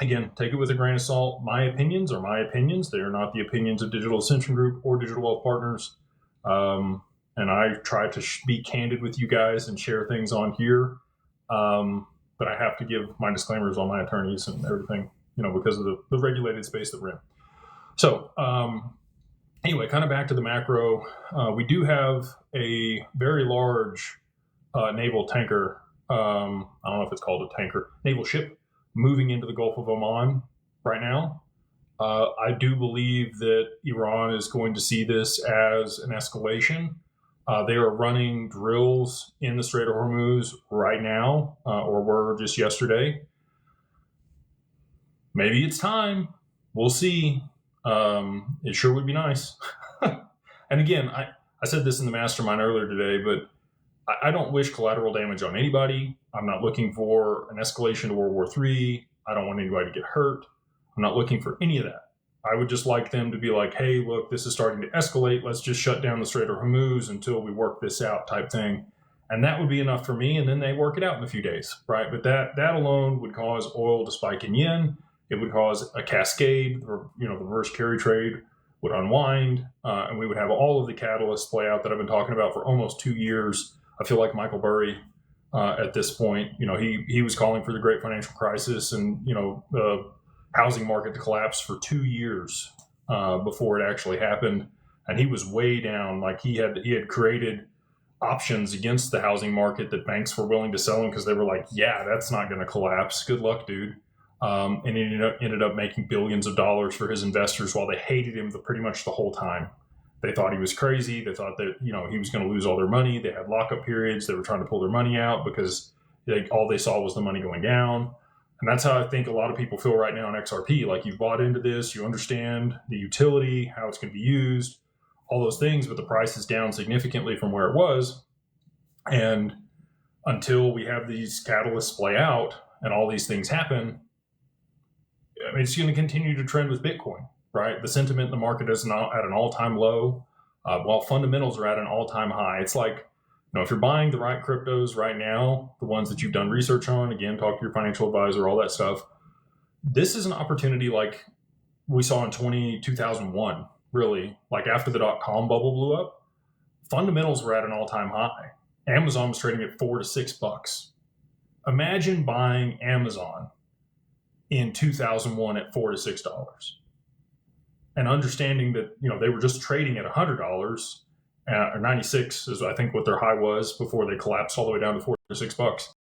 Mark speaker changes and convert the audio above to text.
Speaker 1: Again, take it with a grain of salt. My opinions are my opinions. They are not the opinions of Digital Ascension Group or Digital Wealth Partners. And I try to be candid with you guys and share things on here. But I have to give my disclaimers on my attorneys and everything, because of the regulated space that we're in. So anyway, kind of back to the macro. We do have a very large naval tanker. I don't know if it's called a tanker, naval ship moving into the Gulf of Oman right now. I do believe that Iran is going to see this as an escalation. They are running drills in the Strait of Hormuz right now, or were just yesterday. Maybe it's time. We'll see. It sure would be nice. And again, I said this in the mastermind earlier today, but I don't wish collateral damage on anybody. I'm not looking for an escalation to World War III. I don't want anybody to get hurt. I'm not looking for any of that. I would just like them to be like, hey, look, this is starting to escalate. Let's just shut down the Strait of Hormuz until we work this out type thing. And that would be enough for me. And then they work it out in a few days, right? But that alone would cause oil to spike in yen. It would cause a cascade, or, the reverse carry trade would unwind. And we would have all of the catalysts play out that I've been talking about for almost 2 years. I feel like Michael Burry at this point, he was calling for the great financial crisis and, the housing market to collapse for 2 years before it actually happened. And he was way down. Like he had created options against the housing market that banks were willing to sell him because they were like, yeah, that's not going to collapse. Good luck, dude. And he ended up making billions of dollars for his investors while they hated him pretty much the whole time. They thought he was crazy. They thought that, he was going to lose all their money. They had lockup periods. They were trying to pull their money out because all they saw was the money going down. And that's how I think a lot of people feel right now in XRP. Like, you've bought into this, you understand the utility, how it's going to be used, all those things, but the price is down significantly from where it was. And until we have these catalysts play out and all these things happen, it's going to continue to trend with Bitcoin, right? The sentiment in the market is now at an all-time low, while fundamentals are at an all-time high. It's like, if you're buying the right cryptos right now, the ones that you've done research on, again, talk to your financial advisor, all that stuff, this is an opportunity like we saw in 2001, really. Like after the dot-com bubble blew up, fundamentals were at an all-time high. Amazon was trading at $4 to $6. Imagine buying Amazon in 2001 at $4 to $6 and understanding that, they were just trading at $100 or 96 is I think what their high was before they collapsed all the way down to $4 to $6.